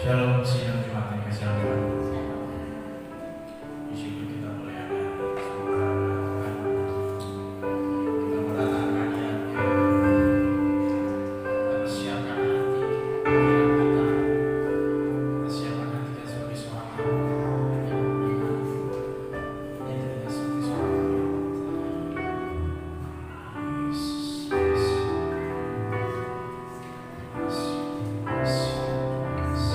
Shalom, sidang Jumat yang kasih Tuhan. Di situ kita boleh ada sebuah renungan. Kita mendatangkan hati, kita siapkan hati, pikiran kita siapkan hati kita sebagai seorang hamba yang mendengar ini tidak seperti seorang hamba. Yesus, Yesus, Yesus, Yesus.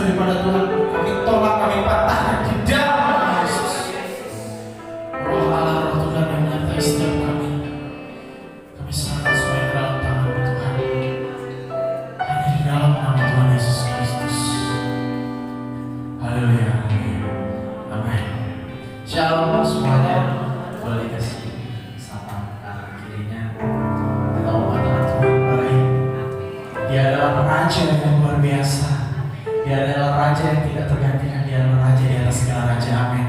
daripada Tuhan kami tolak, kami patahkan di dalam nama Yesus. Roh Allah, Roh Tuhan yang menyertai setiap kami, kami serahkan semua ke dalam tangan-Mu Tuhan. Hanya di dalam nama Tuhan Yesus Kristus. Haleluya, haleluya, amin. Shalom semuanya. Boleh kasih sapa kanan kirinya. Kita mau katakan Tuhan baik. Dia adalah Raja yang luar biasa. Dia adalah Raja yang tidak tergantikan. Dia adalah Raja di atas segala raja. Amin.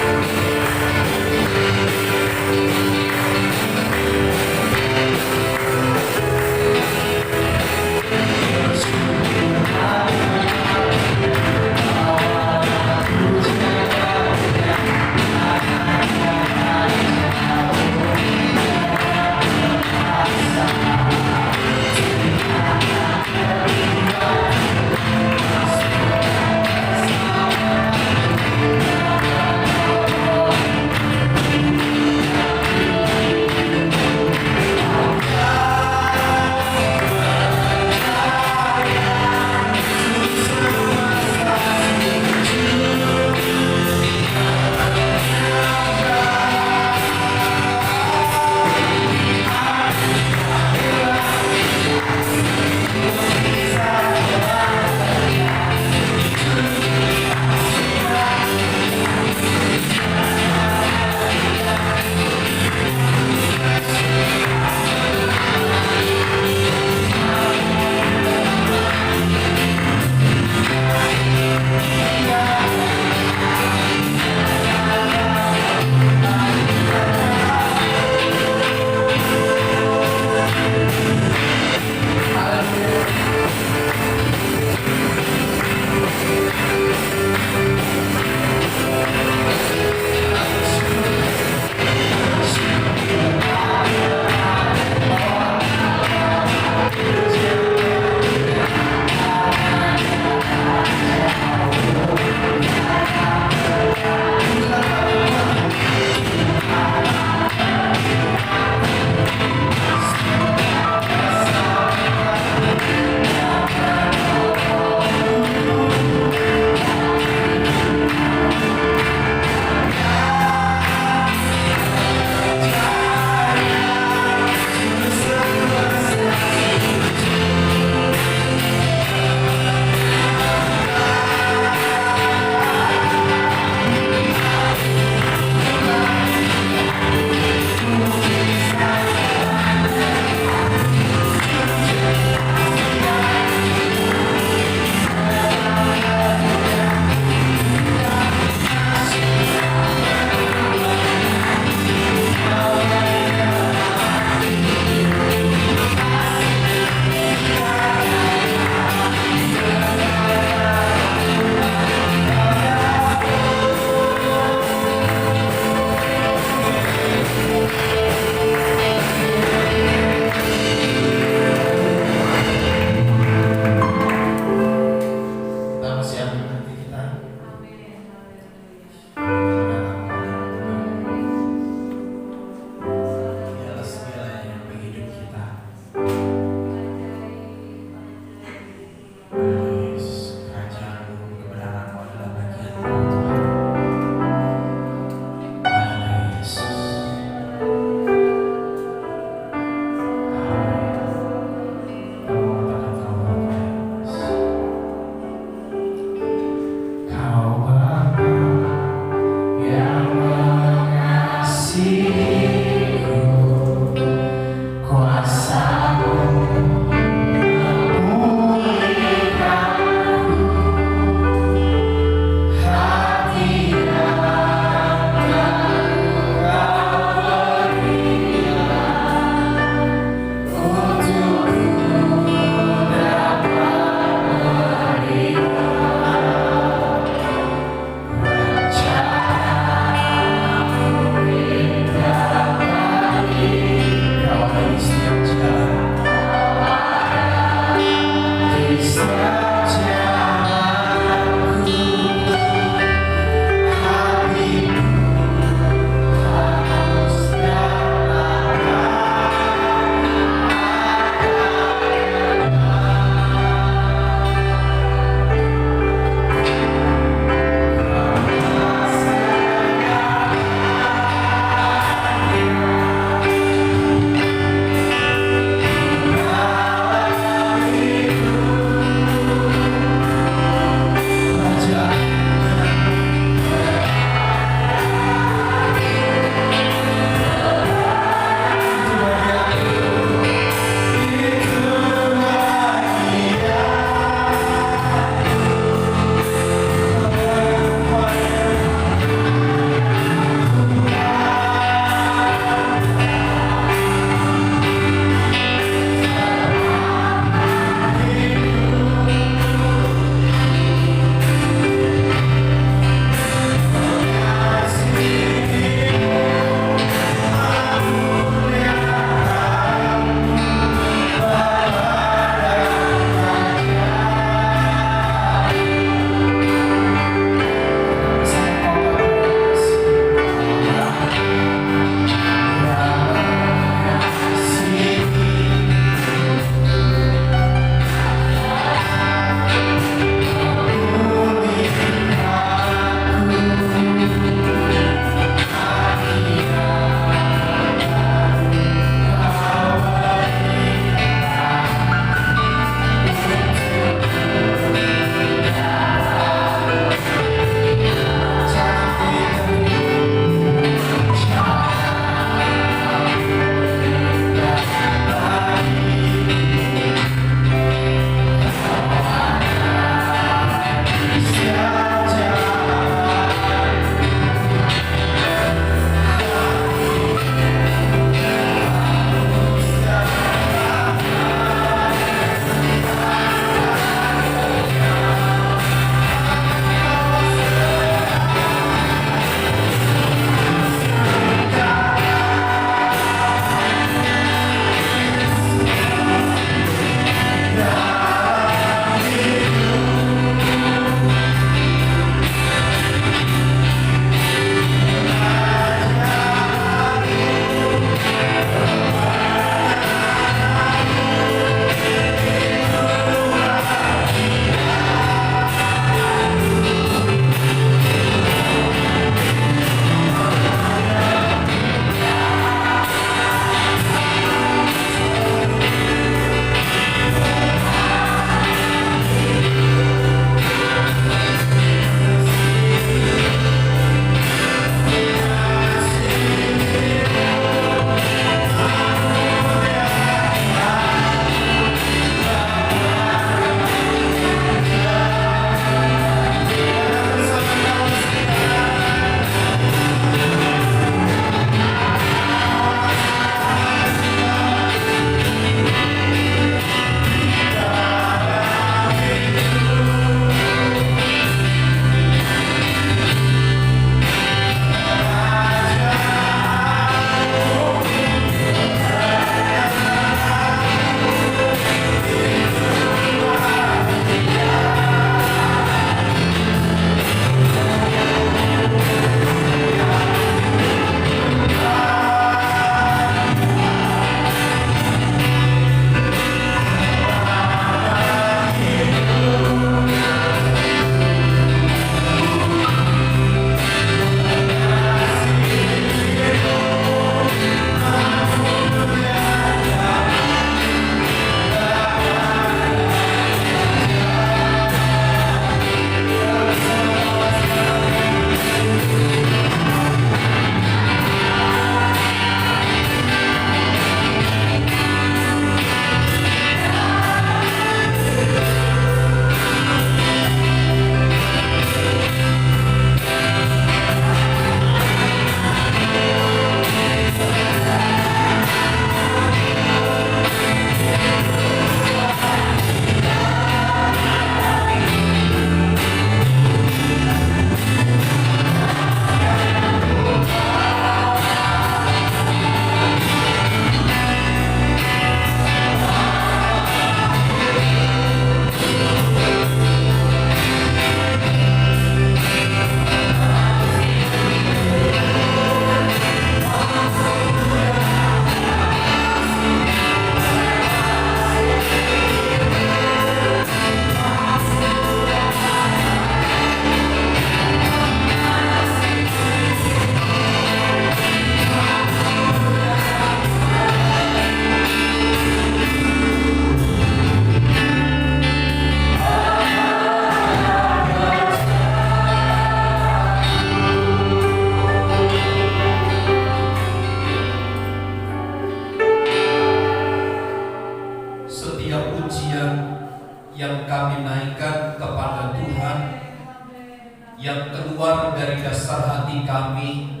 yang keluar dari dasar hati kami,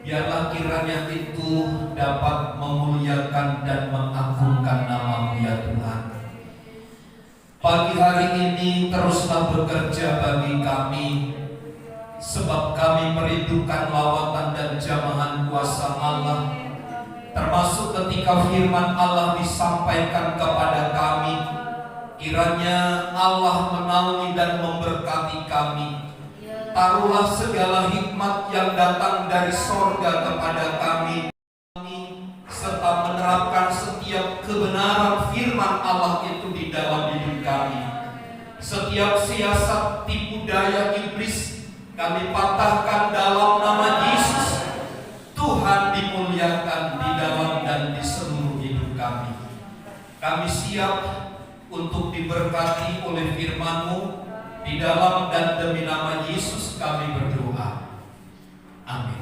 biarlah kiranya itu dapat memuliakan dan mengagungkan nama-Mu ya Tuhan. Pagi hari ini teruslah bekerja bagi kami, sebab kami merindukan lawatan dan jamahan kuasa Allah, termasuk ketika firman Allah disampaikan kepada kami. Kiranya Allah menaungi dan memberkati kami. Taruhlah segala hikmat yang datang dari sorga kepada kami, serta menerapkan setiap kebenaran firman Allah itu di dalam hidup kami. Setiap siasat tipu daya iblis kami patahkan dalam nama Yesus. Tuhan dimuliakan di dalam dan di seluruh hidup kami. Kami siap untuk diberkati oleh firman-Mu. Di dalam dan demi nama Yesus kami berdoa. Amin.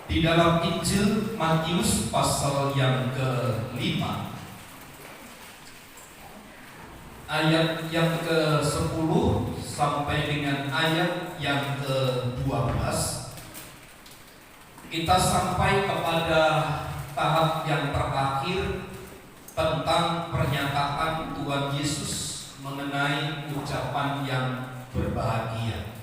Di dalam Injil Matius pasal yang ke-5, ayat yang ke-10 sampai dengan ayat yang ke-12, kita sampai kepada tahap yang terakhir tentang pernyataan Tuhan Yesus mengenai ucapan yang berbahagia.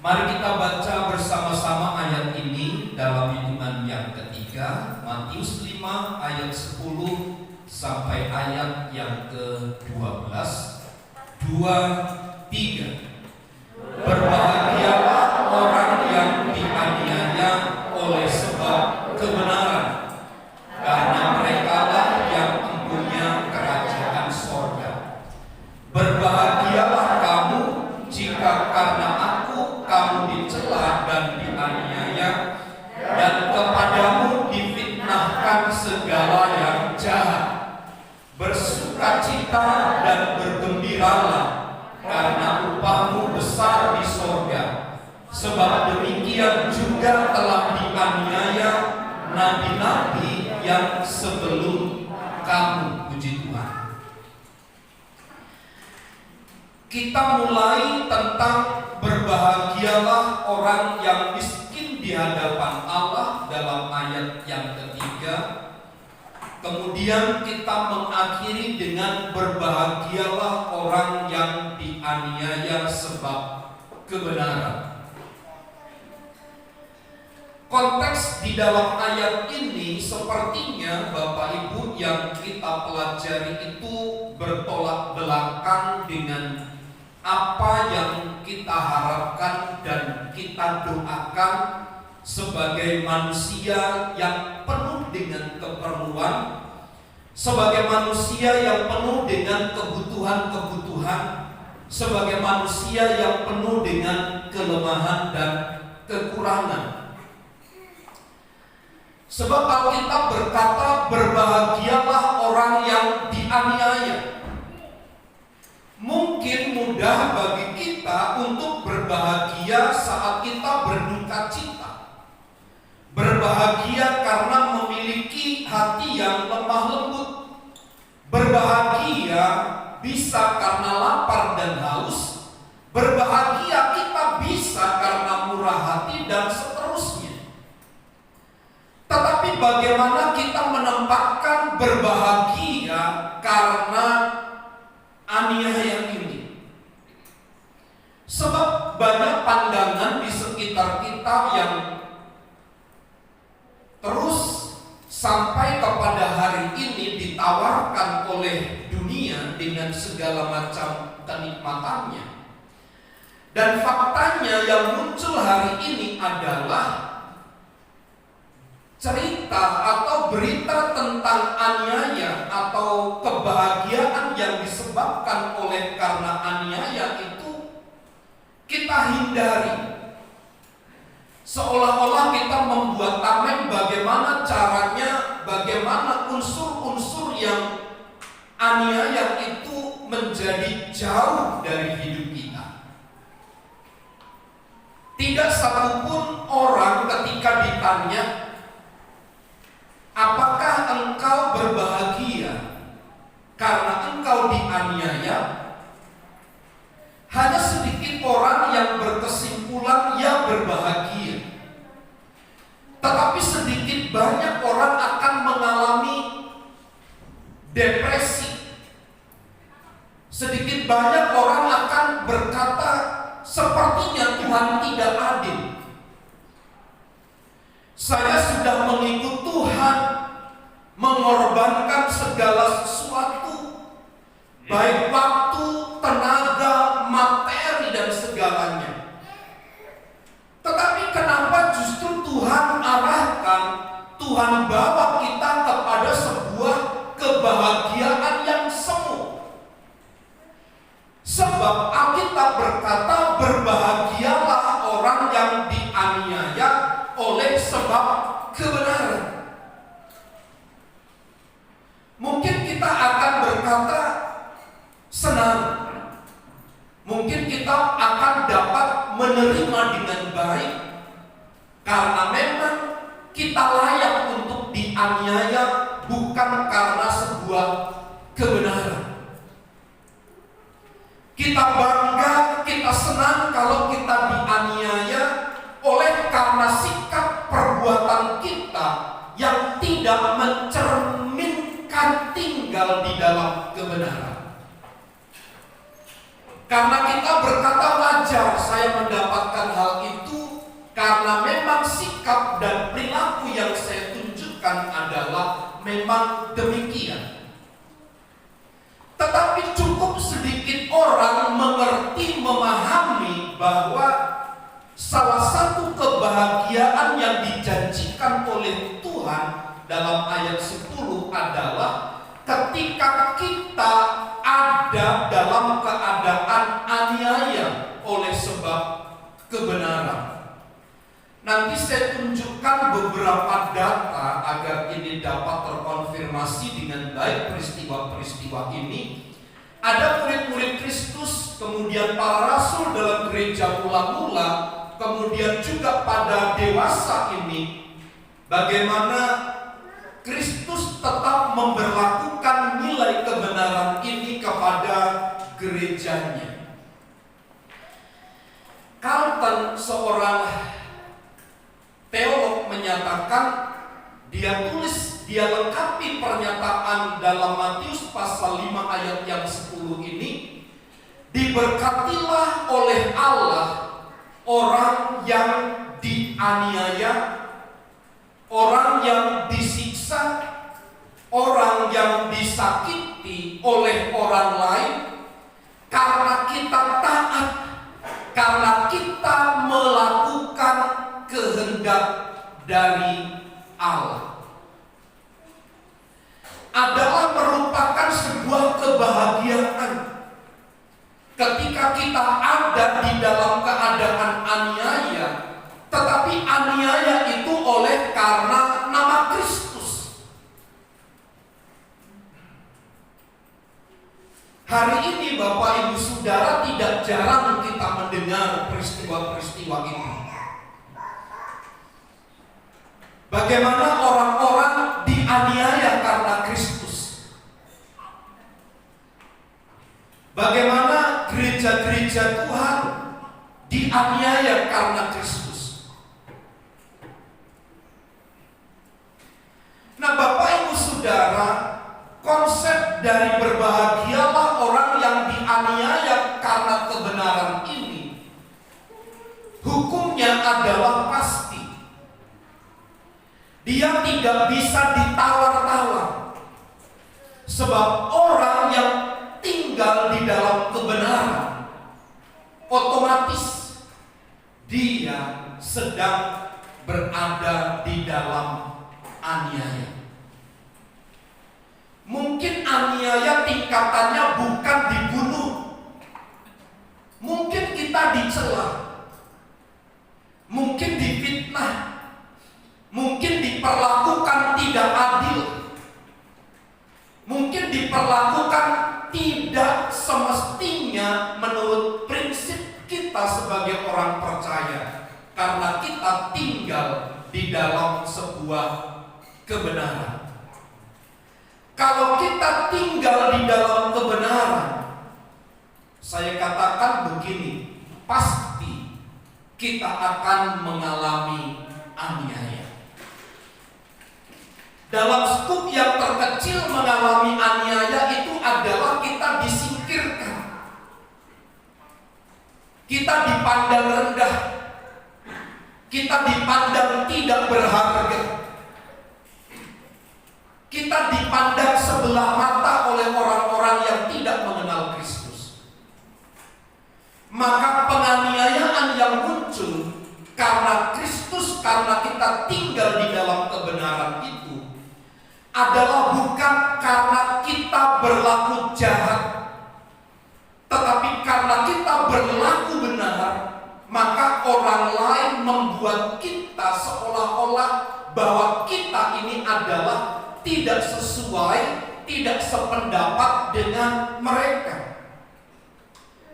Mari kita baca bersama-sama ayat ini dalam hitungan yang ketiga, Matius 5 ayat 10 sampai ayat yang ke-12. 2, 3. Berbahagialah orang yang dianiaya oleh sebab kebenaran, karena merekalah yang mempunyai kerajaan sorga. Berbahagialah kamu jika karena kamu dicela dan dianiaya, dan kepadamu difitnahkan segala yang jahat. Bersukacita dan bergembiralah, karena upahmu besar di sorga. Sebab demikian juga telah dianiaya nabi-nabi yang sebelum kamu. Puji Tuhan. Kita mulai tentang berbahagialah orang yang miskin di hadapan Allah dalam ayat yang ketiga. Kemudian kita mengakhiri dengan berbahagialah orang yang dianiaya sebab kebenaran. Konteks di dalam ayat ini sepertinya Bapak Ibu yang kita pelajari itu bertolak belakang dengan apa yang kita harapkan dan kita doakan sebagai manusia yang penuh dengan keperluan, sebagai manusia yang penuh dengan kebutuhan-kebutuhan, sebagai manusia yang penuh dengan kelemahan dan kekurangan. Sebab Alkitab berkata, berbahagialah orang yang dianiaya. Mungkin mudah bagi kita untuk berbahagia saat kita berduka cita. Berbahagia karena memiliki hati yang lemah lembut. Berbahagia bisa karena lapar dan haus. Berbahagia kita bisa karena murah hati dan seterusnya. Tetapi bagaimana kita menempatkan berbahagia karena aniaya ini? Sebab banyak pandangan di sekitar kita yang terus sampai kepada hari ini ditawarkan oleh dunia dengan segala macam kenikmatannya. Dan faktanya yang muncul hari ini adalah cerita atau berita tentang aniaya atau kebahagiaan yang disebabkan oleh karena aniaya itu kita hindari. Seolah-olah kita membuat tameng bagaimana caranya, bagaimana unsur-unsur yang aniaya itu menjadi jauh dari hidup kita. Tidak satupun orang ketika ditanya, apakah engkau berbahagia karena engkau dianiaya? Hanya sedikit orang yang berkesimpulan ia berbahagia. Tetapi sedikit banyak orang akan mengalami depresi. Sedikit banyak orang akan berkata, sepertinya Tuhan tidak adil. Saya sudah mengikut Tuhan, mengorbankan segala sesuatu, baik waktu, tenaga, materi, dan segalanya. Tetapi kenapa justru Tuhan arahkan, Tuhan bawa kita kepada sebuah kebahagiaan yang semu? Sebab Alkitab berkata, berbahagialah orang yang dianiaya oleh sebab kebenaran. Mungkin kita akan berkata senang, mungkin kita akan dapat menerima dengan baik, karena memang kita layak untuk dianiaya, bukan karena sebuah kebenaran. Kita bangga, kita senang kalau kita dianiaya oleh karena sikap perbuatan kita yang tidak mencerminkan tinggal di dalam kebenaran. Karena kita berkata wajar saya mendapatkan hal itu, karena memang sikap dan perilaku yang saya tunjukkan adalah memang demikian. Tetapi cukup sedikit orang mengerti, memahami bahwa salah satu kebahagiaan yang dijanjikan oleh Tuhan dalam ayat 10 adalah ketika kita ada dalam keadaan aniaya oleh sebab kebenaran. Nanti saya tunjukkan beberapa data agar ini dapat terkonfirmasi dengan baik peristiwa-peristiwa ini. Ada murid-murid Kristus, kemudian para rasul dalam gereja mula-mula, kemudian juga pada dewasa ini, bagaimana Kristus tetap memberlakukan nilai kebenaran ini kepada gerejanya. Carlton, seorang teolog, menyatakan, dia lengkapi pernyataan dalam Matius pasal 5 ayat yang 10 ini, diberkatilah oleh Allah orang yang dianiaya, orang yang disiksa, orang yang disakiti oleh orang lain, karena kita taat, karena kita melakukan kehendak dari Allah. Adalah merupakan sebuah kebahagiaan ketika kita ada di dalam keadaan aniaya, tetapi aniaya itu oleh karena nama Kristus. Hari ini Bapak Ibu Saudara, tidak jarang kita mendengar peristiwa-peristiwa ini. Bagaimana orang-orang dianiaya karena Kristus? Bagaimana gereja-gereja Tuhan dianiaya karena Kristus? Nah, Bapak Ibu Saudara, konsep dari berbahagialah orang yang dianiaya karena kebenaran ini, hukumnya adalah pasti. Dia tidak bisa ditawar-tawar. Sebab orang yang tinggal di dalam kebenaran, otomatis dia sedang berada di dalam aniaya. Mungkin aniaya tingkatannya bukan dibunuh, mungkin kita dicela, mungkin difitnah, mungkin diperlakukan tidak adil, mungkin diperlakukan tidak sebagai orang percaya karena kita tinggal di dalam sebuah kebenaran. Kalau kita tinggal di dalam kebenaran, saya katakan begini, pasti kita akan mengalami aniaya. Dalam skup yang terkecil mengalami aniaya itu adalah kita disingkirkan. Kita dipandang rendah. Kita dipandang tidak berharga. Kita dipandang sebelah mata oleh orang-orang yang tidak mengenal Kristus. Maka penganiayaan yang muncul karena Kristus, karena kita tinggal di dalam kebenaran itu adalah bukan karena kita berlaku jahat, tetapi karena kita berlaku benar, maka orang lain membuat kita seolah-olah bahwa kita ini adalah tidak sesuai, tidak sependapat dengan mereka.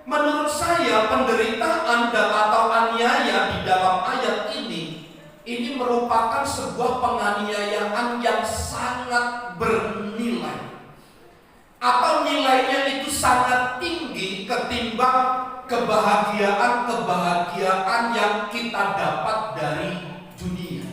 Menurut saya penderitaan dan atau aniaya di dalam ayat ini merupakan sebuah penganiayaan yang sangat bernilai, atau nilainya itu sangat tinggi ketimbang kebahagiaan yang kita dapat dari dunia.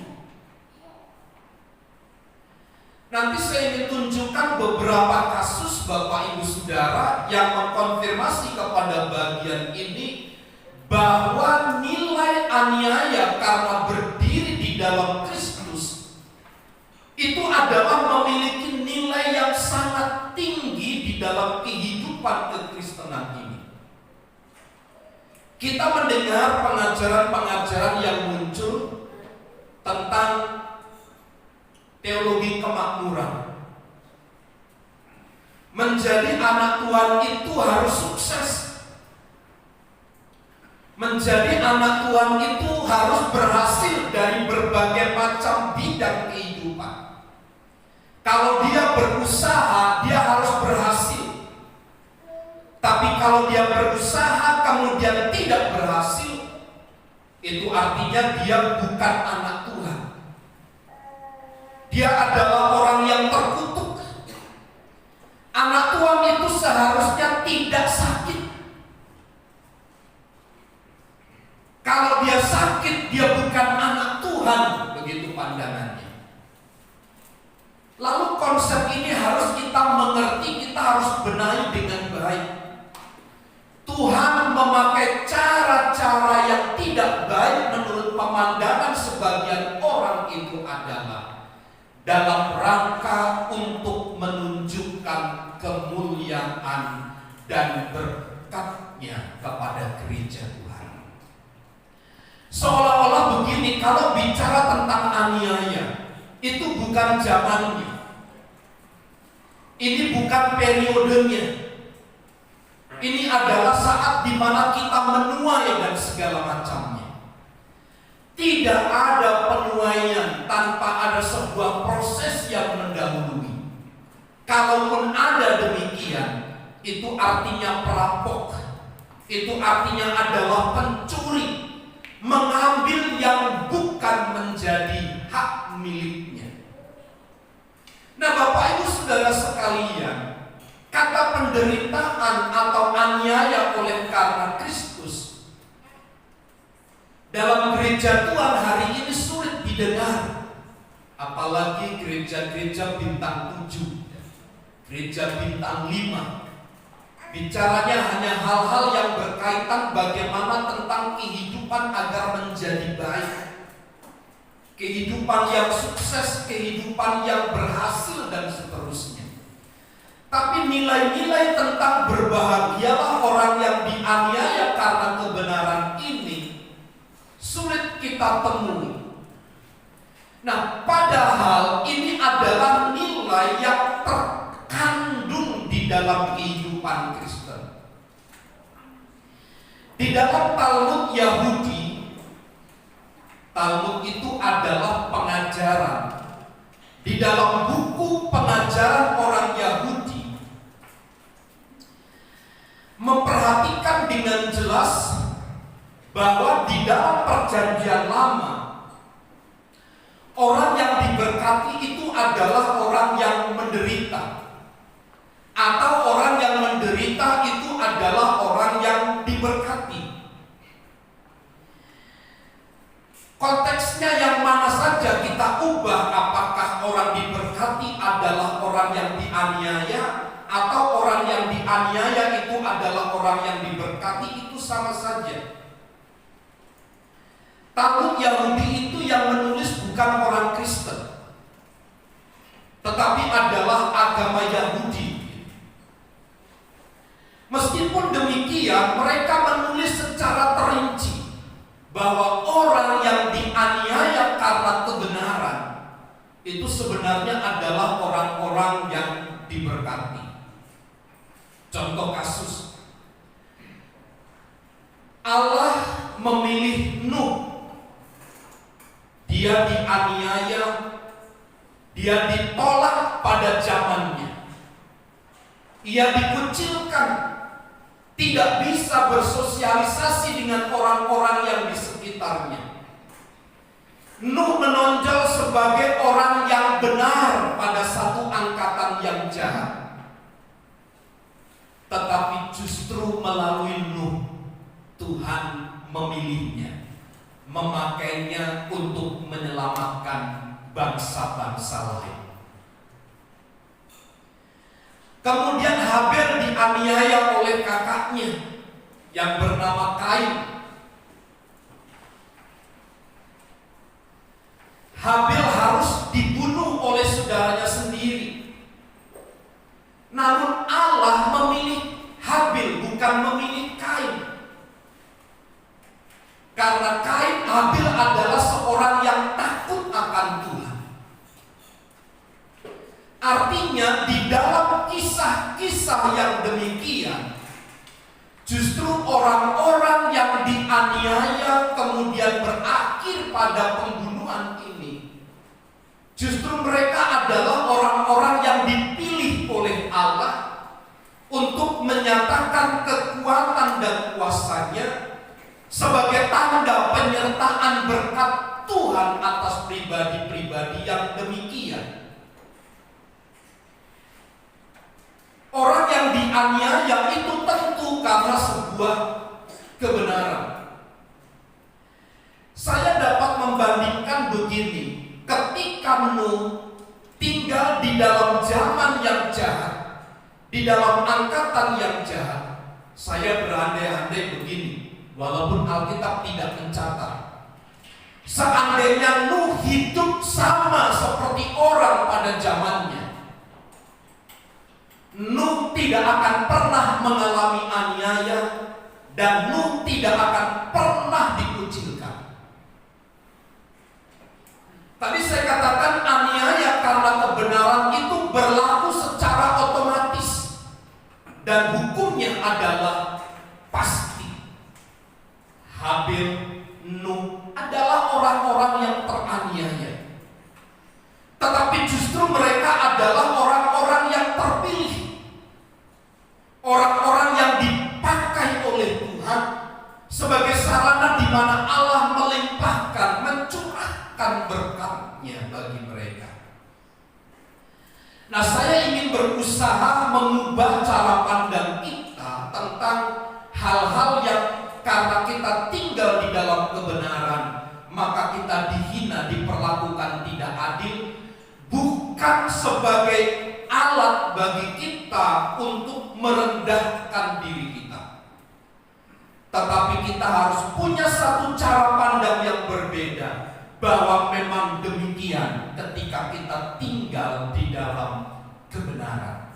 Nanti saya ingin tunjukkan beberapa kasus Bapak Ibu Saudara yang mengkonfirmasi kepada bagian ini bahwa nilai aniaya karena berdiri di dalam Kristus itu adalah memiliki nilai yang sangat tinggi di dalam kehidupan kekristenan ini. Kita mendengar pengajaran-pengajaran yang muncul tentang teologi kemakmuran. Menjadi anak Tuhan itu harus sukses. Menjadi anak Tuhan itu harus berhasil dari berbagai macam bidang kehidupan. Kalau dia berusaha, dia harus berhasil. Tapi kalau dia berusaha kemudian tidak berhasil, itu artinya dia bukan anak Tuhan. Dia adalah orang yang terkutuk. Anak Tuhan itu seharusnya tidak sakit. Kalau dia sakit, dia bukan anak Tuhan, begitu pandangannya. Lalu konsep ini harus kita mengerti, kita harus benahi dengan baik. Tuhan memakai cara-cara yang tidak baik menurut pemandangan sebagian orang itu adalah dalam rangka untuk menunjukkan kemuliaan dan berkatnya kepada gereja Tuhan. Seolah-olah begini, kalau bicara tentang aniaya, itu bukan zamannya. Ini bukan periodenya. Ini adalah saat di mana kita menuai dan segala macamnya. Tidak ada penuaian tanpa ada sebuah proses yang mendahului. Kalaupun ada demikian, itu artinya perampok. Itu artinya adalah pencuri, mengambil yang bukan menjadi hak miliknya. Nah, Bapak Ibu Saudara sekalian, kata penderitaan atau aniaya oleh karena Kristus dalam gereja Tuhan hari ini sulit didengar. Apalagi gereja-gereja bintang 7, gereja bintang 5. Bicaranya hanya hal-hal yang berkaitan bagaimana tentang kehidupan agar menjadi baik, kehidupan yang sukses, kehidupan yang berhasil, dan seterusnya. Tapi nilai-nilai tentang berbahagialah orang yang dianiaya karena kebenaran ini sulit kita temui. Nah, padahal ini adalah nilai yang terkandung di dalam kehidupan Kristen. Di dalam Talmud Yahudi, Talmud itu adalah pengajaran. Di dalam buku pengajaran orang Yahudi memperhatikan dengan jelas bahwa di dalam perjanjian lama orang yang diberkati itu adalah orang yang menderita, atau orang yang menderita itu adalah orang yang diberkati. Konteksnya yang mana saja kita ubah, apakah orang diberkati adalah orang yang dianiaya atau orang yang dianiaya itu adalah orang yang diberkati, itu sama saja. Talmud Yahudi itu yang menulis bukan orang Kristen, tetapi adalah agama Yahudi. Meskipun demikian, mereka menulis secara terinci bahwa orang yang dianiaya karena kebenaran itu sebenarnya adalah orang-orang yang diberkati. Contoh kasus, Allah memilih Nuh. Dia dianiaya, dia ditolak pada zamannya, ia dikucilkan, tidak bisa bersosialisasi dengan orang-orang yang di sekitarnya. Nuh menonjol sebagai orang yang benar pada satu angkatan yang jahat. Tetapi justru melalui Nuh, Tuhan memilihnya, memakainya untuk menyelamatkan bangsa-bangsa lain. Kemudian Habil dianiaya oleh kakaknya yang bernama Kain. Habil harus dibunuh oleh saudaranya sendiri. Namun Allah memilih Habil, bukan memilih Kain. Karena Habil adalah seorang yang takut akan Tuhan. Artinya di dalam kisah-kisah yang demikian, justru orang-orang yang dianiaya kemudian berakhir pada pembunuhan ini, justru mereka adalah orang-orang yang dipilih oleh Allah untuk menyatakan kekuatan dan kuasanya sebagai tanda penyertaan berkat Tuhan atas pribadi-pribadi yang demikian. Orang yang dianiaya itu tentu karena sebuah kebenaran. Saya dapat membandingkan begini, ketika Nuh tinggal di dalam zaman yang jahat, di dalam angkatan yang jahat, saya berandai-andai begini, walaupun Alkitab tidak mencatat, seandainya Nuh hidup sama seperti orang pada zamannya, Nuh tidak akan pernah mengalami aniaya dan Nuh tidak akan pernah dikucilkan. Tadi saya katakan aniaya karena kebenaran itu berlaku secara otomatis dan hukumnya adalah pasti. Habil, Nuh adalah orang-orang yang teraniaya. Tetapi justru mereka adalah orang-orang yang terpilih, orang-orang yang dipakai oleh Tuhan sebagai sarana di mana Allah melimpahkan, mencurahkan berkat-Nya bagi mereka. Nah, saya ingin berusaha mengubah cara pandang kita tentang hal-hal yang karena kita tinggal di dalam kebenaran, maka kita dihina, diperlakukan tidak adil, bukan sebagai alat bagi kita untuk merendahkan diri kita. Tetapi kita harus punya satu cara pandang yang berbeda, bahwa memang demikian ketika kita tinggal di dalam kebenaran.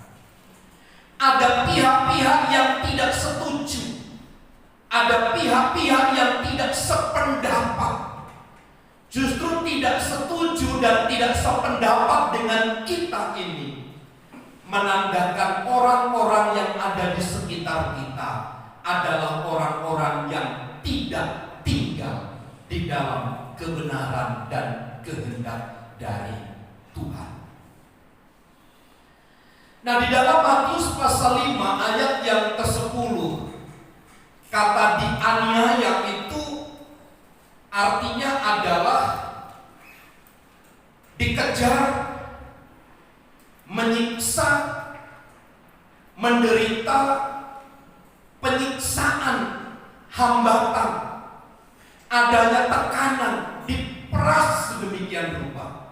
Ada pihak-pihak yang tidak setuju, ada pihak-pihak yang tidak sependapat, justru tidak setuju dan tidak sependapat dengan kita ini, menandakan orang-orang yang ada di sekitar kita adalah orang-orang yang tidak tinggal di dalam kebenaran dan kehendak dari Tuhan. Nah, di dalam Matius pasal 5 ayat yang ke-10, kata dianiaya itu penyiksaan, hambatan, adanya tekanan, diperas sedemikian rupa.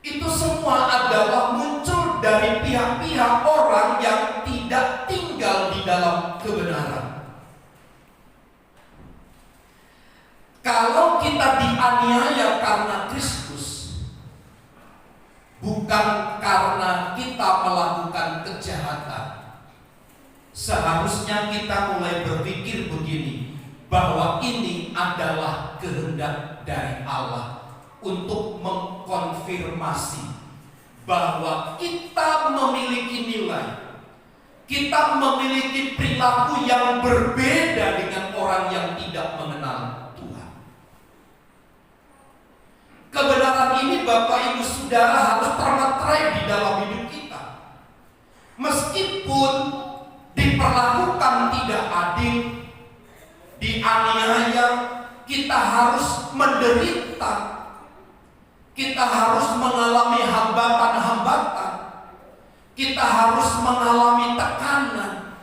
Itu semua adalah muncul dari pihak-pihak orang yang tidak tinggal di dalam kebenaran. Kalau kita dianiaya karena Kristus, bukan karena kita melakukan kejahatan, seharusnya kita mulai berpikir begini, bahwa ini adalah kehendak dari Allah untuk mengkonfirmasi bahwa kita memiliki nilai, kita memiliki perilaku yang berbeda dengan orang yang tidak mengenal Tuhan. Kebenaran ini Bapak Ibu Saudara harus termaterai di dalam hidup kita. Meskipun diperlakukan tidak adil, dianiaya, kita harus menderita, kita harus mengalami hambatan-hambatan, kita harus mengalami tekanan,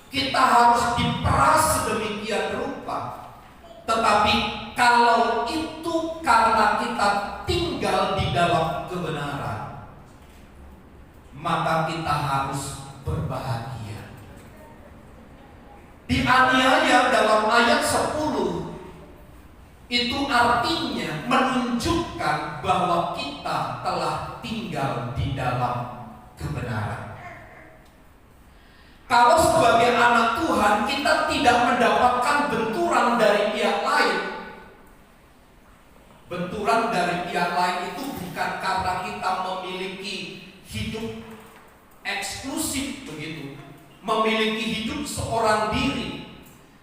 kita harus diperas sedemikian rupa. Tetapi kalau itu karena kita tinggal di dalam kebenaran, maka kita harus berbahagia. Dianiaya dalam ayat 10 itu artinya menunjukkan bahwa kita telah tinggal di dalam kebenaran. Kalau sebagai anak Tuhan kita tidak mendapatkan benturan dari pihak lain, benturan dari pihak lain itu bukan karena kita memiliki hidup eksklusif begitu, memiliki hidup seorang diri,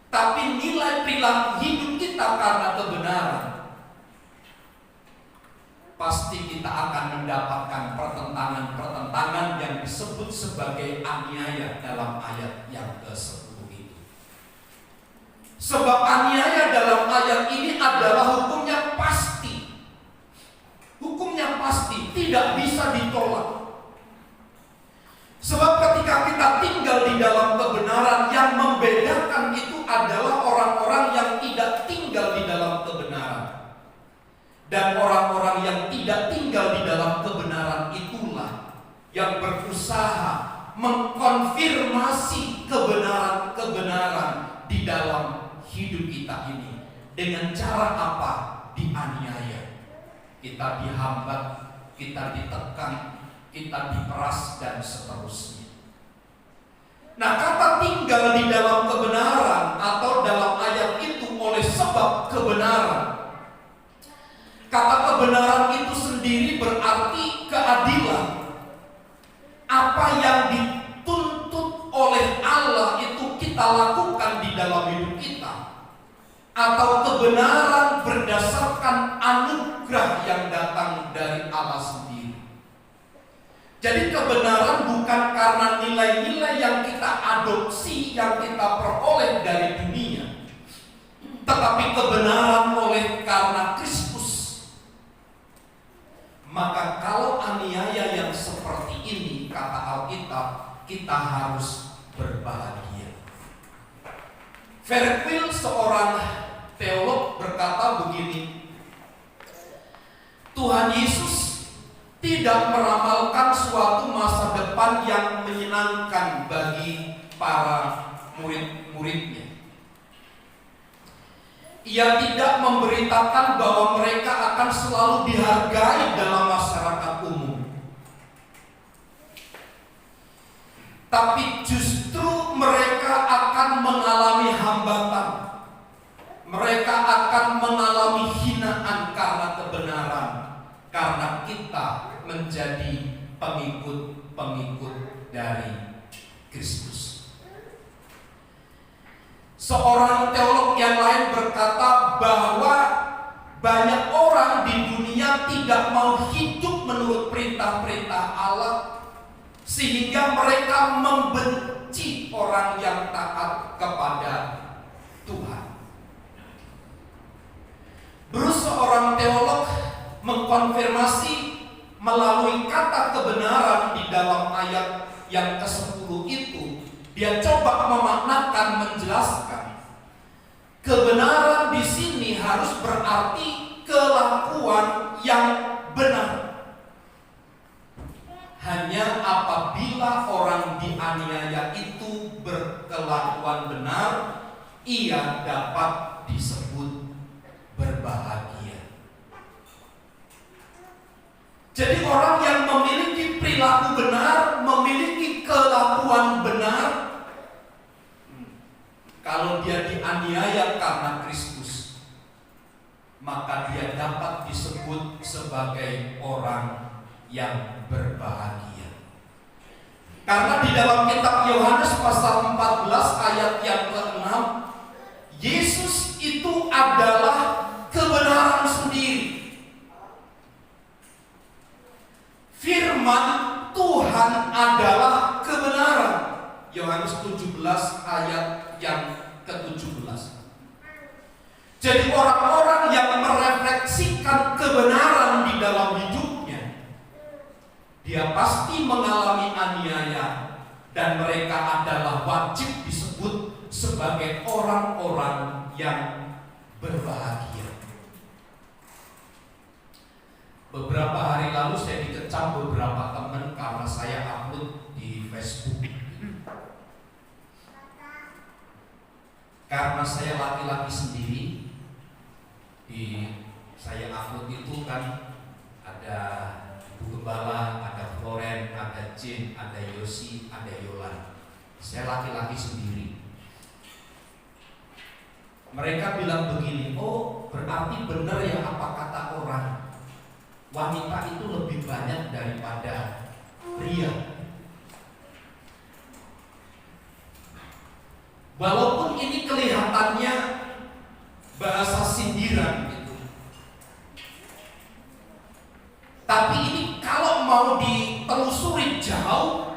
tapi nilai perilaku hidup kita karena kebenaran. Pasti kita akan mendapatkan pertentangan-pertentangan yang disebut sebagai aniaya dalam ayat yang ke-10 itu. Sebab aniaya dalam ayat ini adalah hukumnya pasti. Hukumnya pasti, tidak bisa ditolak. Sebab ketika kita tinggal di dalam kebenaran, yang membedakan itu adalah orang-orang yang tidak tinggal di dalam kebenaran. Dan orang-orang yang tidak tinggal di dalam kebenaran itulah yang berusaha mengkonfirmasi kebenaran-kebenaran di dalam hidup kita ini. Dengan cara apa? Dianiaya. Kita dihambat, kita ditekan, kita diperas, dan seterusnya. Nah, kata tinggal di dalam kebenaran atau dalam ayat itu oleh sebab kebenaran. Kata kebenaran itu sendiri berarti keadilan. Apa yang dituntut oleh Allah itu kita lakukan di dalam hidup kita. Atau kebenaran berdasarkan anugerah yang datang dari Allah sendiri. Jadi kebenaran bukan karena nilai-nilai yang kita adopsi, yang kita peroleh dari dunia, tetapi kebenaran oleh karena Kristus. Maka kalau aniaya yang seperti ini, kata Alkitab, kita harus berbahagia. Verkwil, seorang teolog, berkata begini, Tuhan Yesus tidak meramalkan suatu masa depan yang menyenangkan bagi para murid-muridnya. Ia tidak memberitakan bahwa mereka akan selalu dihargai dalam masyarakat umum. Tapi justru mereka akan mengalami hambatan. Mereka akan mengalami hinaan karena kebenaran. Karena kita menjadi pengikut-pengikut dari Kristus. Seorang teolog yang lain berkata bahwa banyak orang di dunia tidak mau hidup menurut perintah-perintah Allah, sehingga mereka membenci orang yang taat kepada Tuhan. Bruce, seorang teolog, mengkonfirmasi melalui kata kebenaran di dalam ayat yang ke-10 itu Dia coba memaknakan, menjelaskan kebenaran di sini harus berarti kelakuan yang benar. Hanya apabila orang dianiaya itu berkelakuan benar, ia dapat disebut berbahagia. Jadi orang yang memiliki perilaku benar, memiliki kelakuan benar, kalau dia dianiaya karena Kristus, maka dia dapat disebut sebagai orang yang berbahagia. Karena di dalam kitab Yohanes pasal 14 ayat yang ke-6, Yesus itu adalah kebenaran sendiri. Firman Tuhan adalah kebenaran. Yohanes 17 ayat yang ke-17. Jadi orang-orang yang merefleksikan kebenaran di dalam hidupnya, dia pasti mengalami aniaya, dan mereka adalah wajib disebut sebagai orang-orang yang berbahagia. Beberapa hari lalu saya dikecam beberapa teman karena saya upload di Facebook. Karena saya laki-laki sendiri, saya upload itu kan ada Ibu Gembala, ada Floren, ada Jin, ada Yosi, ada Yolan. Saya laki-laki sendiri. Mereka bilang begini, oh berarti benar ya apa kata orang, wanita itu lebih banyak daripada pria. Walaupun ini kelihatannya bahasa sindiran gitu, tapi ini kalau mau ditelusuri jauh,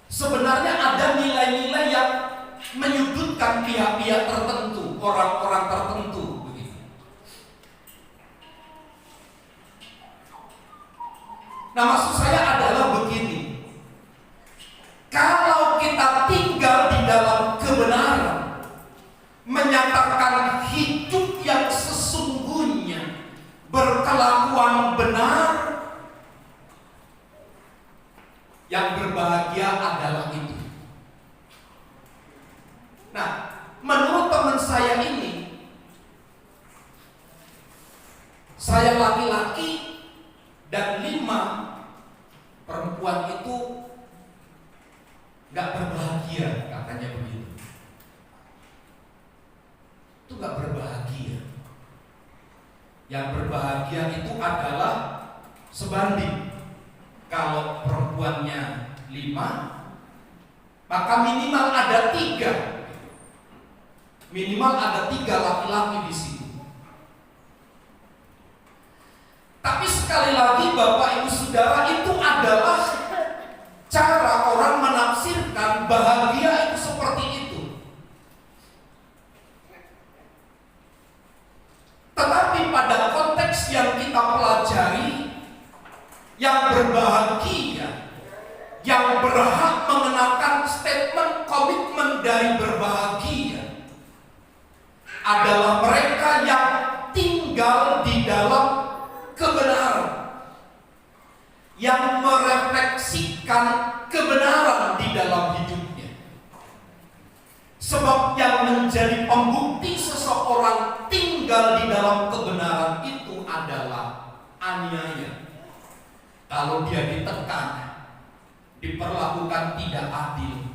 sebenarnya ada nilai-nilai yang menyudutkan pihak-pihak tertentu, orang-orang tertentu begitu. Nah, maksud saya adalah begini. Kalau kita tinggal di dalam kebenaran, menyatakan hidup yang sesungguhnya, berkelakuan benar, yang berbahagia adalah itu. Nah, menurut teman saya ini, saya laki-laki dan 5 perempuan itu gak berbahagia, katanya begitu. Itu gak berbahagia. Yang berbahagia itu adalah sebanding. Kalau perempuannya 5, maka minimal ada 3. Minimal ada 3 laki-laki di situ. Tapi sekali lagi Bapak Ibu Saudara, itu adalah cara orang menafsirkan bahagia itu seperti itu. Tetapi pada konteks yang kita pelajari, yang berbahagia, yang berhak mengenakan statement komitmen dari berbahagia, adalah mereka yang tinggal di dalam kebenaran, yang merefleksikan kebenaran di dalam hidupnya. Sebab yang menjadi pembukti seseorang tinggal di dalam kebenaran itu adalah aniaya. Kalau dia ditekan, diperlakukan tidak adil,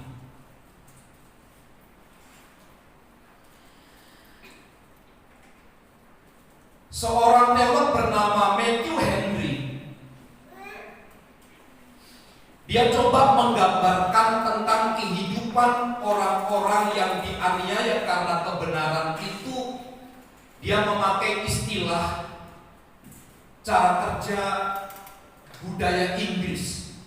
seorang teolog bernama Matthew Henry, dia coba menggambarkan tentang kehidupan orang-orang yang dianiaya karena kebenaran itu. Dia memakai istilah cara kerja budaya Inggris.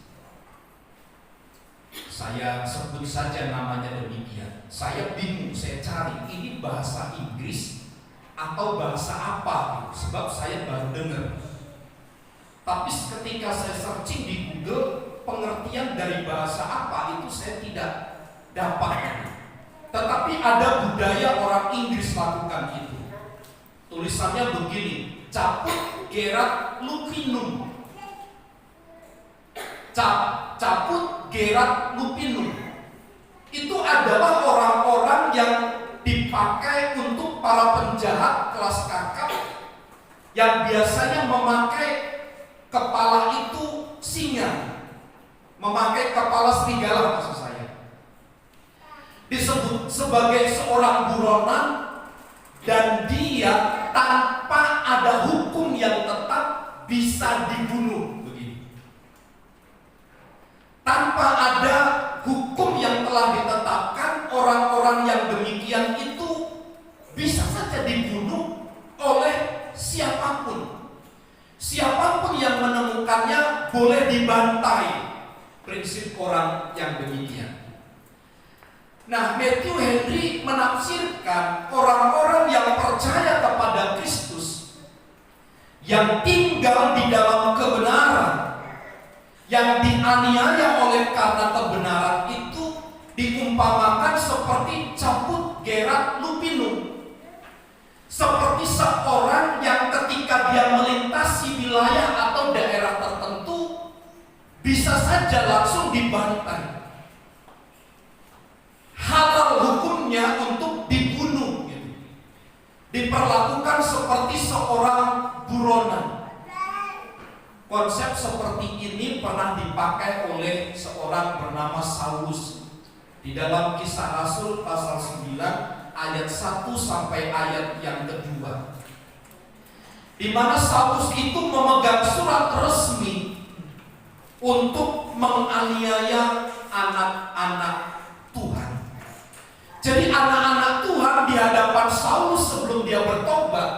Saya sebut saja namanya demikian. Saya bingung, saya cari ini bahasa Inggris atau bahasa apa, sebab saya baru dengar. Tapi ketika saya searching di Google, pengertian dari bahasa apa itu saya tidak dapat. Tetapi ada budaya orang Inggris lakukan itu. Tulisannya begini, caput gerat lupinum. Caput gerat lupinum. Itu adalah orang-orang yang dipakai untuk para penjahat kelas kakap yang biasanya memakai kepala itu singa, memakai kepala serigala maksud saya. Disebut sebagai seorang buronan dan dia tanpa ada hukum yang tetap bisa dibunuh begini. Tanpa ada hukum yang telah ditetapkan, orang-orang yang demikian itu bisa saja dibunuh oleh siapapun. Siapapun yang menemukannya boleh dibantai. Prinsip orang yang demikian. Nah, Matthew Henry menafsirkan orang-orang yang percaya kepada Kristus, yang tinggal di dalam kebenaran, yang dianiaya oleh karena kebenaran itu diumpamakan seperti caput gerat lupinum. Seperti seorang yang ketika dia melintasi wilayah atau daerah tertentu bisa saja langsung dibantai. Halal hukumnya untuk dibunuh gitu. Diperlakukan seperti seorang buronan. Konsep seperti ini pernah dipakai oleh seorang bernama Saulus di dalam Kisah Rasul pasal 9 ayat 1 sampai ayat yang kedua, di mana Saulus itu memegang surat resmi untuk menganiaya anak-anak Tuhan. Jadi anak-anak Tuhan di hadapan Saulus sebelum dia bertobat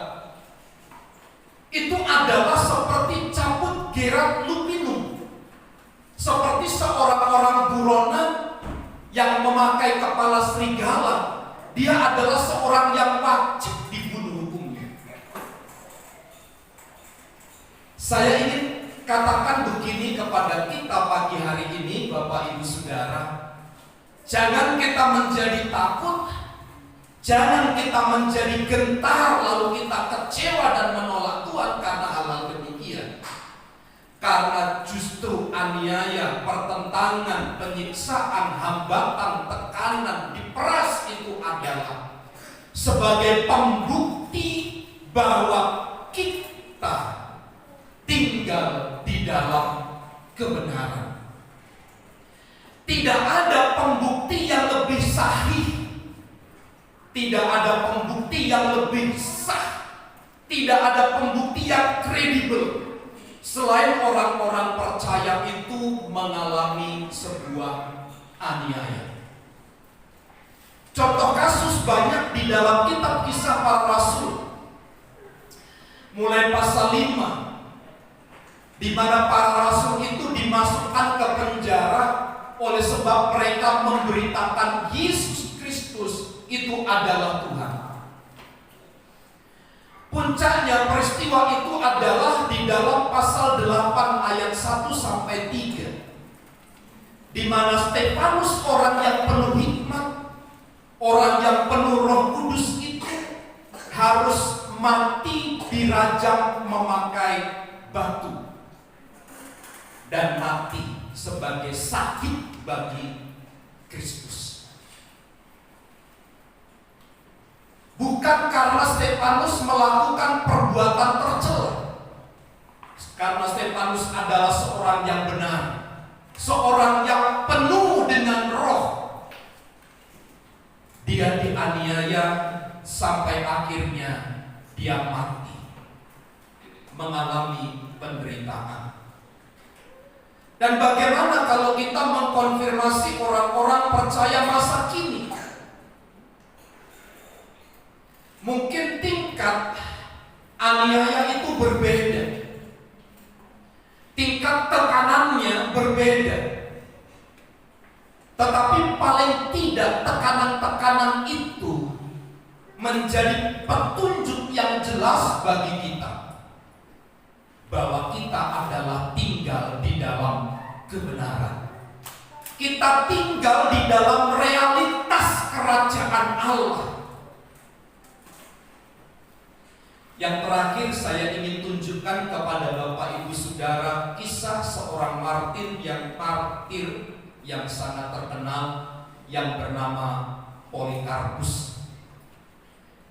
itu adalah seperti caput gerat lupinum, seperti seorang-orang buronan yang memakai kepala serigala. Dia adalah seorang yang wajib dibunuh hukumnya. Saya ingin katakan begini kepada kita pagi hari ini, Bapak Ibu Saudara. Jangan kita menjadi takut, jangan kita menjadi gentar lalu kita kecewa dan menolak Tuhan karena hal-hal demikian. Karena justru aniaya, pertentangan, penyiksaan, hambatan, tekanan, diperas itu adalah sebagai pembukti bahwa kita tinggal di dalam kebenaran. Tidak ada pembukti yang lebih sahih, tidak ada pembukti yang lebih sah, tidak ada pembukti yang kredibel selain orang-orang percaya itu mengalami sebuah aniaya. Contoh kasus banyak di dalam kitab Kisah Para Rasul. Mulai pasal 5, di mana para rasul itu dimasukkan ke penjara oleh sebab mereka memberitakan Yesus Kristus itu adalah Tuhan. Puncaknya peristiwa itu adalah di dalam pasal 8 ayat 1 sampai 3, di mana Stefanus, orang yang penuh hikmat, orang yang penuh Roh Kudus itu harus mati dirajam memakai batu dan mati sebagai sakit bagi Kristus. Bukan karena Stefanus melakukan perbuatan tercela, karena Stefanus adalah seorang yang benar, seorang yang penuh dengan Roh. Dia dianiaya sampai akhirnya dia mati, mengalami penderitaan. Dan bagaimana kalau kita mengkonfirmasi orang-orang percaya masa kini? Mungkin tingkat aniaya itu berbeda, tingkat tekanannya berbeda, tetapi paling tidak tekanan-tekanan itu menjadi petunjuk yang jelas bagi kita bahwa kita adalah tinggal di dalam kebenaran. Kita tinggal di dalam realitas kerajaan Allah. Yang terakhir saya ingin tunjukkan kepada Bapak Ibu Saudara kisah seorang martir yang sangat terkenal yang bernama Polikarpus.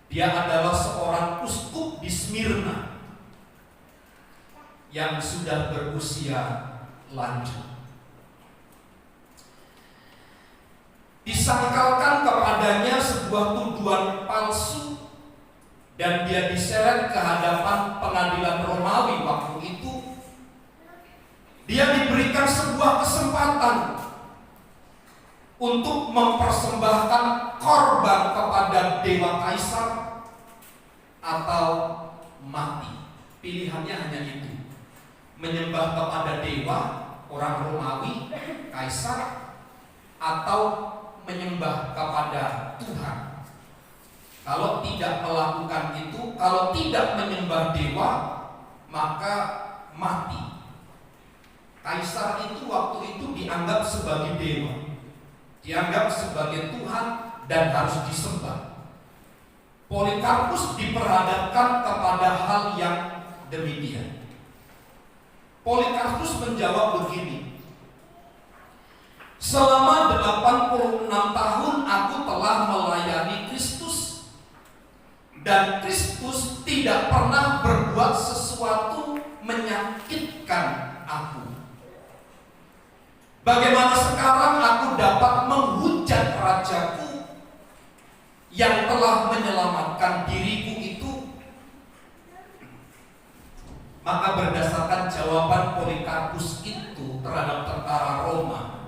Dia adalah seorang uskup di Smyrna yang sudah berusia lanjut. Disangkalkan kepadanya sebuah tuduhan palsu dan dia diseret ke hadapan pengadilan Romawi waktu itu. Dia diberikan sebuah kesempatan untuk mempersembahkan korban kepada dewa kaisar atau mati. Pilihannya hanya itu, menyembah kepada dewa orang Romawi, kaisar, atau menyembah kepada Tuhan. Kalau tidak melakukan itu, kalau tidak menyembah dewa, maka mati. Kaisar itu waktu itu dianggap sebagai dewa, dianggap sebagai Tuhan dan harus disembah. Polikarpus diperhadapkan kepada hal yang demikian. Polikarpus menjawab begini, selama 86 tahun aku telah melayani Kristus, dan Kristus tidak pernah berbuat sesuatu menyakitkan aku. Bagaimana sekarang aku dapat menghujat rajaku yang telah menyelamatkan diriku itu? Maka berdasarkan jawaban Polikarpus itu terhadap tentara Roma,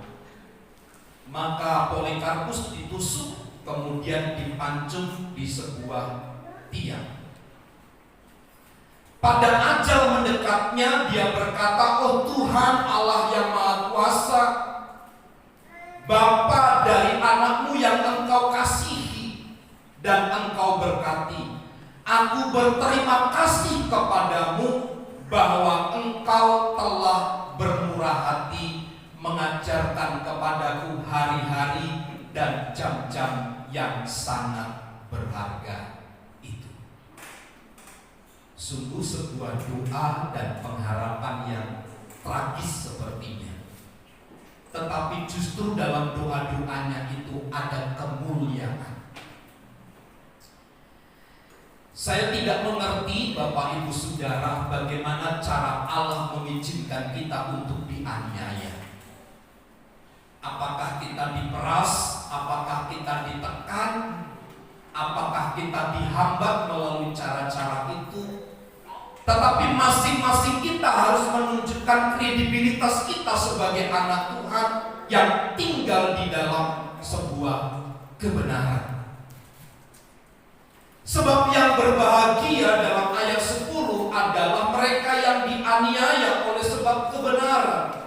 maka Polikarpus ditusuk kemudian dipancung di sebuah tiang. Pada ajal mendekatnya dia berkata, "Oh Tuhan Allah yang Maha Kuasa, Bapa dari anakmu yang engkau kasihi dan engkau berkati, aku berterima kasih kepadamu bahwa engkau telah bermurah hati mengajarkan kepadaku hari-hari dan jam-jam yang sangat berharga itu." Sungguh sebuah doa dan pengharapan yang tragis sepertinya. Tetapi justru dalam doa-doanya itu ada kemuliaan. Saya tidak mengerti Bapak Ibu Saudara bagaimana cara Allah mengizinkan kita untuk dianiaya. Apakah kita diperas, apakah kita ditekan, apakah kita dihambat melalui cara-cara itu. Tetapi masing-masing kita harus menunjukkan kredibilitas kita sebagai anak Tuhan yang tinggal di dalam sebuah kebenaran. Sebab yang berbahagia dalam ayat 10 adalah mereka yang dianiaya oleh sebab kebenaran,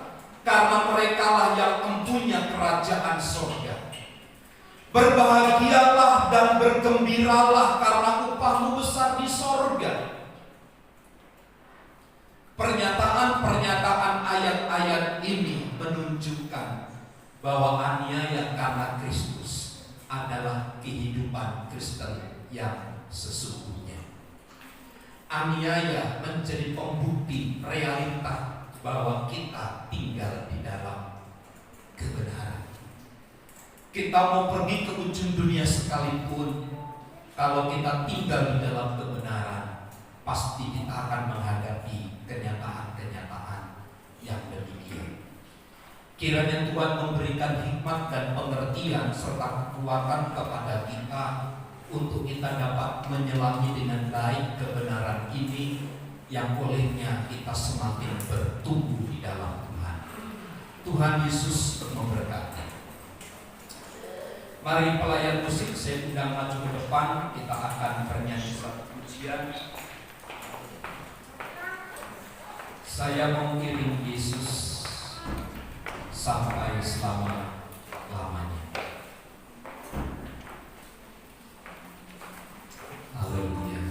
karena merekalah yang empunya kerajaan surga. Berbahagialah dan bergembiralah karena upahmu besar di sorga. Pernyataan-pernyataan ayat-ayat ini menunjukkan bahwa aniaya karena Kristus adalah kehidupan Kristen yang sesungguhnya. Aniaya menjadi pembukti realita bahwa kita tinggal di dalam kebenaran. Kita mau pergi ke ujung dunia sekalipun, kalau kita tinggal di dalam kebenaran, pasti kita akan menghadapi kenyataan-kenyataan yang demikian. Kiranya Tuhan memberikan hikmat dan pengertian serta kekuatan kepada kita untuk kita dapat menyelami dengan baik kebenaran ini, yang olehnya kita semakin bertumbuh di dalam Tuhan. Tuhan Yesus memberkati. Mari pelayan musik saya undang maju ke depan, kita akan bernyanyi satu pujian. Saya mau kirim Yesus sampai selama-lamanya. Haleluya.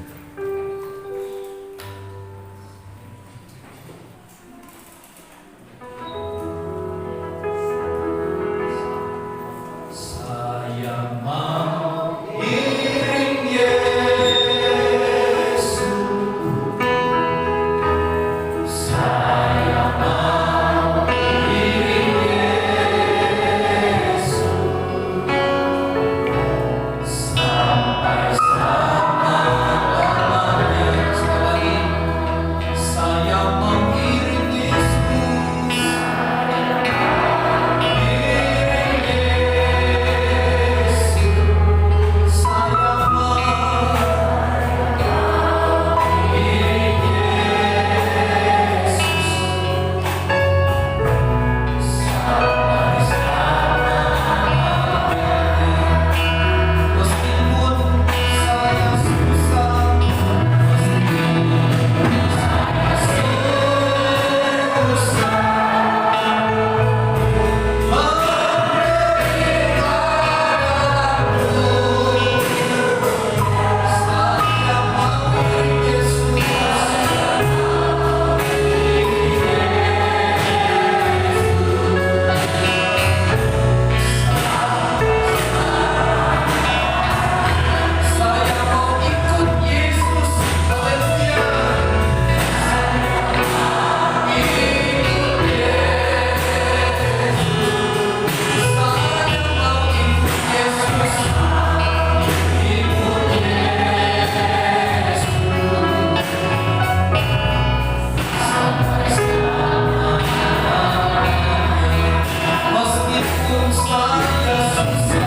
saya susah.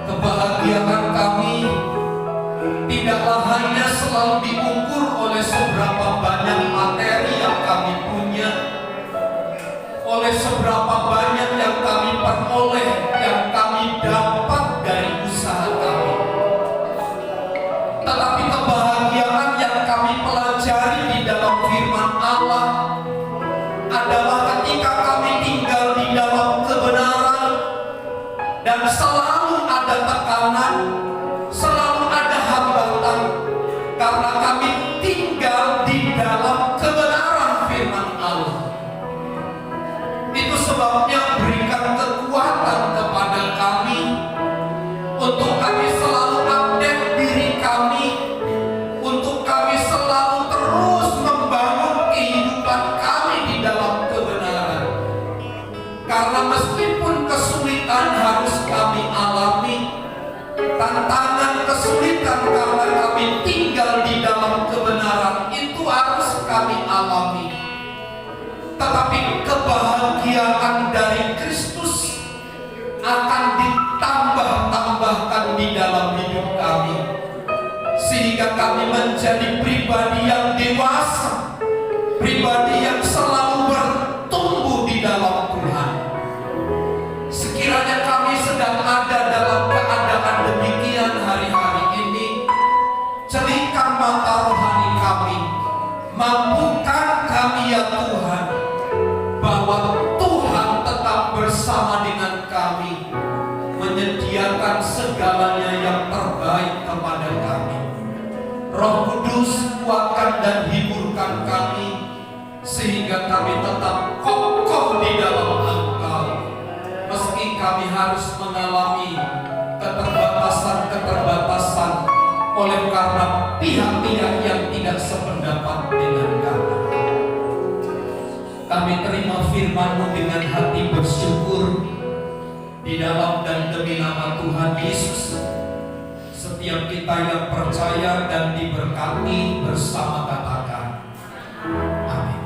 Kebahagiaan kami tidaklah hanya selalu diukur oleh seberapa banyak materi yang kami punya, oleh seberapa banyak yang kami peroleh, yang kami dapat dari usaha kami. Tetapi kebahagiaan yang kami pelajari di dalam firman Allah adalah ketika kami tinggal di dalam kebenaran dan selalu ada tekanan, selalu ada hambatan, karena kami tinggal di dalam kebenaran firman Allah. Itu sebabnya berikan kekuatan kepada kami untuk kami selalu update diri kami, untuk kami selalu terus membangun kehidupan kami di dalam kebenaran. Karena meskipun kesulitan harus kami alami, tantangan kesulitan karena kami tinggal di dalam kebenaran itu harus kami alami. Tetapi kebahagiaan dari Kristus akan ditambah-tambahkan di dalam hidup kami, sehingga kami menjadi pribadi yang dewasa, pribadi yang selalu bertumbuh di dalam Tuhan. Sekiranya kami sedang ada dalam keadaan demikian hari-hari ini, jadikan mata rohani kami, mampukan kami ya Tuhan, bahwa Tuhan tetap bersama dengan kami, menyediakan segalanya yang terbaik kepada kami. Roh Kudus, kuatkan dan hiburkan kami, sehingga kami tetap kokoh di dalam Engkau, meski kami harus mengalami keterbatasan-keterbatasan oleh karena pihak-pihak yang tidak sependapat dengan kami. Kami terima firman-Mu dengan hati bersyukur di dalam dan demi nama Tuhan Yesus. Setiap kita yang percaya dan diberkati bersama katakan amin.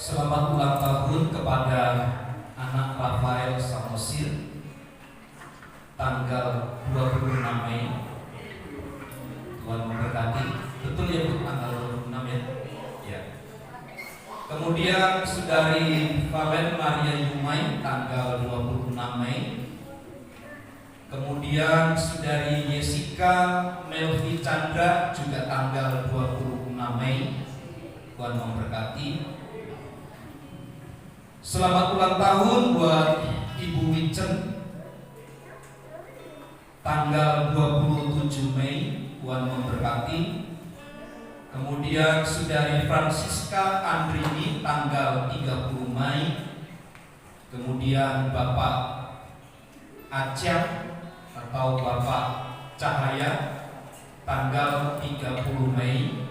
Selamat ulang tahun kepada anak Rafael Samosir tanggal 26 Mei. Tuhan memberkati. Betul ya Bu, tanggal 26 ya? Ya. Kemudian Saudari Valen Maria Yumai tanggal 26 Mei. Kemudian Saudari Jessica Melvi Chandra juga tanggal 26 Mei. Tuhan memberkati. Selamat ulang tahun buat Ibu Wicen tanggal 27 Mei. Tuhan memberkati. Kemudian Saudari Francisca Andrini tanggal 30 Mei. Kemudian Bapak Aceh atau Bapak Cahaya tanggal 30 Mei.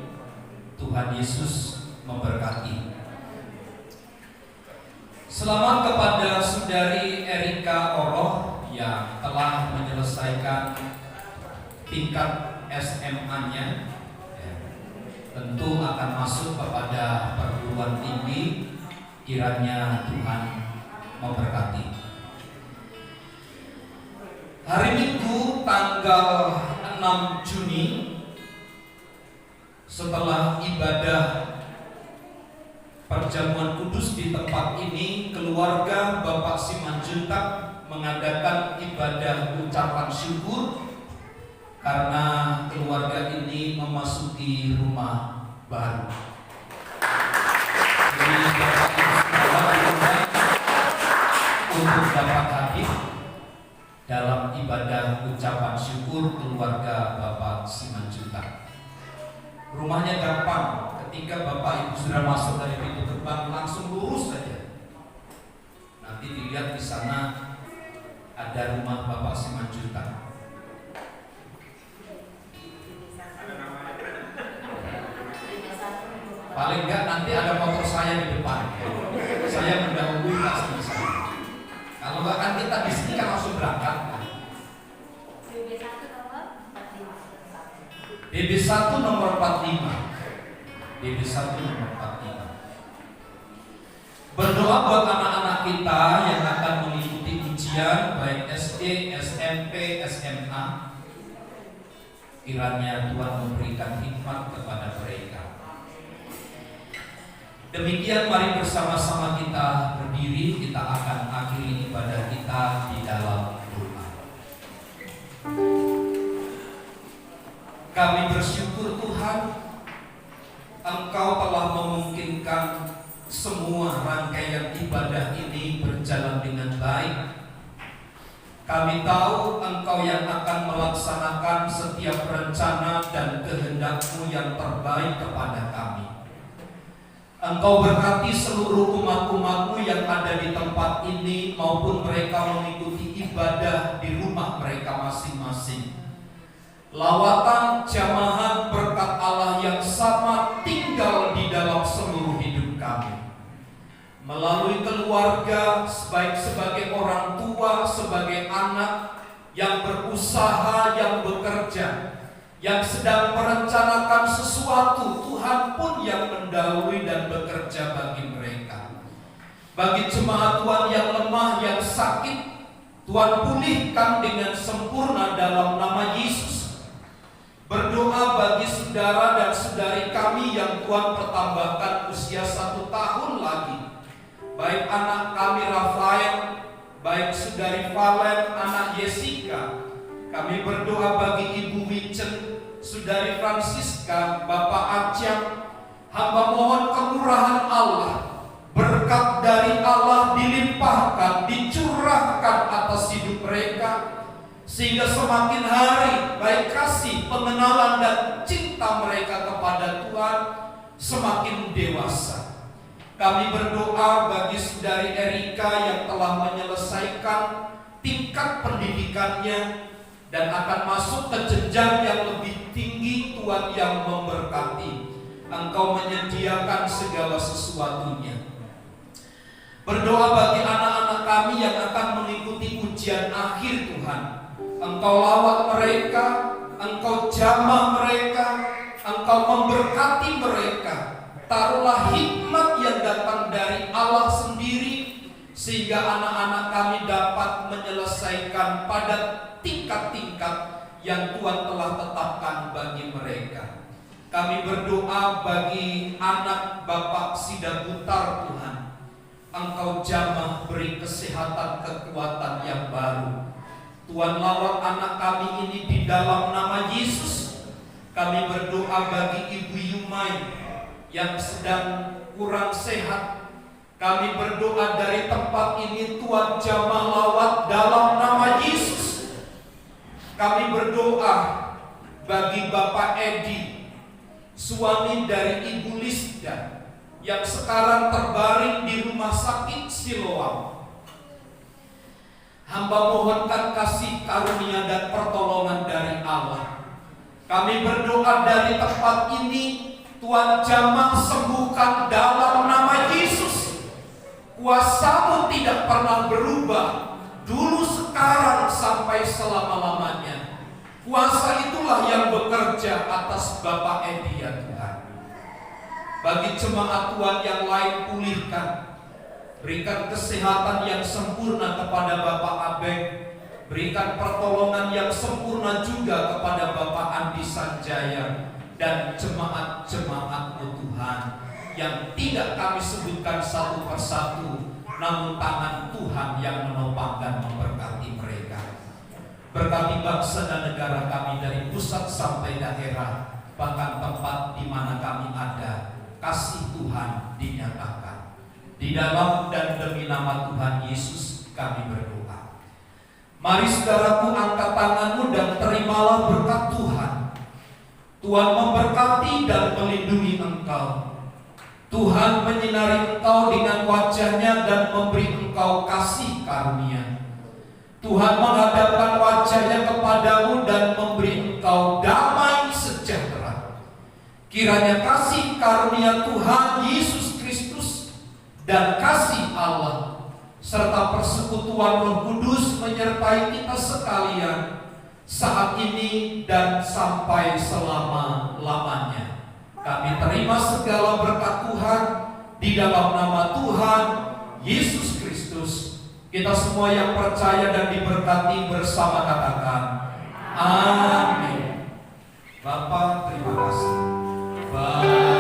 Tuhan Yesus memberkati. Selamat kepada Saudari Erika Oroh yang telah menyelesaikan tingkat SMA-nya. Tentu akan masuk kepada perguruan tinggi. Kiranya Tuhan memberkati. Hari Minggu tanggal 6 Juni, setelah ibadah perjamuan kudus di tempat ini, keluarga Bapak Simanjuntak mengadakan ibadah ucapan syukur karena keluarga ini memasuki rumah baru. Jadi Bapak Ibu Saudara untuk dapat hadir dalam ibadah ucapan syukur keluarga Bapak Simanjuntak. Rumahnya gampang, ketika Bapak Ibu sudah masuk dari pintu gerbang langsung lurus saja. Nanti dilihat di sana ada rumah Bapak Simanjuntak. Paling enggak nanti ada motor saya di depan. Saya mendahului pasti di sana. Kalau enggak kan kita di sini kan langsung berangkat. DB1 nomor 45. DB1 nomor 45. Berdoa buat anak-anak kita yang akan mengikuti ujian baik SD, SMP, SMA. Kiranya Tuhan memberikan hikmat kepada mereka. Demikian mari bersama-sama kita berdiri, kita akan akhiri ibadah kita di dalam rumah. Kami bersyukur Tuhan, Engkau telah memungkinkan semua rangkaian ibadah ini berjalan dengan baik. Kami tahu Engkau yang akan melaksanakan setiap rencana dan kehendak-Mu yang terbaik kepada kami. Engkau berkati seluruh umat-umat-Mu yang ada di tempat ini maupun mereka mengikuti ibadah di rumah mereka masing-masing. Lawatan, jamahan, berkat Allah yang sama tinggal di dalam seluruh hidup kami. Melalui keluarga, baik sebagai orang tua, sebagai anak, yang berusaha, yang bekerja, yang sedang merencanakan sesuatu, Tuhan pun yang mendahului dan bekerja bagi mereka. Bagi jemaat Tuhan yang lemah, yang sakit, Tuhan pulihkan dengan sempurna dalam nama Yesus. Berdoa bagi saudara dan saudari kami yang Tuhan pertambahkan usia 1 tahun lagi, baik anak kami Rafael, baik saudari Valen, anak Jessica. Kami berdoa bagi Ibu Wicen, saudari Francisca, Bapak Aceh. Hamba mohon kemurahan Allah, berkat dari Allah dilimpahkan, dicurahkan atas hidup mereka, sehingga semakin hari baik kasih, pengenalan dan cinta mereka kepada Tuhan semakin dewasa. Kami berdoa bagi saudari Erika yang telah menyelesaikan tingkat pendidikannya dan akan masuk ke jenjang yang lebih tinggi. Tuhan yang memberkati. Engkau menyediakan segala sesuatunya. Berdoa bagi anak-anak kami yang akan mengikuti ujian akhir Tuhan. Engkau lawat mereka, Engkau jamah mereka, Engkau memberkati mereka. taruhlah hikmat yang datang dari Allah sendiri, sehingga anak-anak kami dapat menyelesaikan pada tingkat-tingkat yang Tuhan telah tetapkan bagi mereka. Kami berdoa bagi anak Bapak Sidabutar, Tuhan. Engkau jamah beri kesehatan, kekuatan yang baru. Tuhan, lawat anak kami ini di dalam nama Yesus. Kami berdoa bagi Ibu Yumai yang sedang kurang sehat. Kami berdoa dari tempat ini, Tuhan jamah lawat dalam nama Yesus. Kami berdoa bagi Bapak Edi, suami dari Ibu Lisda, yang sekarang terbaring di rumah sakit Siloam. Hamba mohonkan kasih karunia dan pertolongan dari Allah. Kami berdoa dari tempat ini, Tuhan jamah sembuhkan dalam nama Yesus. Kuasa-Mu tidak pernah berubah, dulu, sekarang, sampai selama-lamanya. Kuasa itulah yang bekerja atas Bapak Edi, ya Tuhan. Bagi jemaat Tuhan yang lain, pulihkan. Berikan kesehatan yang sempurna kepada Bapak Abeng. Berikan pertolongan yang sempurna juga kepada Bapak Andi Sanjaya dan jemaat-jemaat-Mu, Tuhan, yang tidak kami sebutkan satu persatu, namun tangan Tuhan yang menopang dan memberkati mereka. Berkati bangsa dan negara kami dari pusat sampai daerah, bahkan tempat di mana kami ada. Kasih Tuhan dinyatakan. Di dalam dan demi nama Tuhan Yesus kami berdoa. Mari saudaraku, angkat tanganmu dan terimalah berkat Tuhan. Tuhan memberkati dan melindungi engkau. Tuhan menyinari engkau dengan wajahnya dan memberi engkau kasih karunia. Tuhan menghadapkan wajahnya kepadamu dan memberi engkau damai sejahtera. Kiranya kasih karunia Tuhan Yesus Kristus dan kasih Allah serta persekutuan Roh Kudus menyertai kita sekalian saat ini dan sampai selama-lamanya. Kami terima segala berkat Tuhan di dalam nama Tuhan Yesus Kristus. Kita semua yang percaya dan diberkati bersama katakan amin. Bapak, terima kasih. Bye.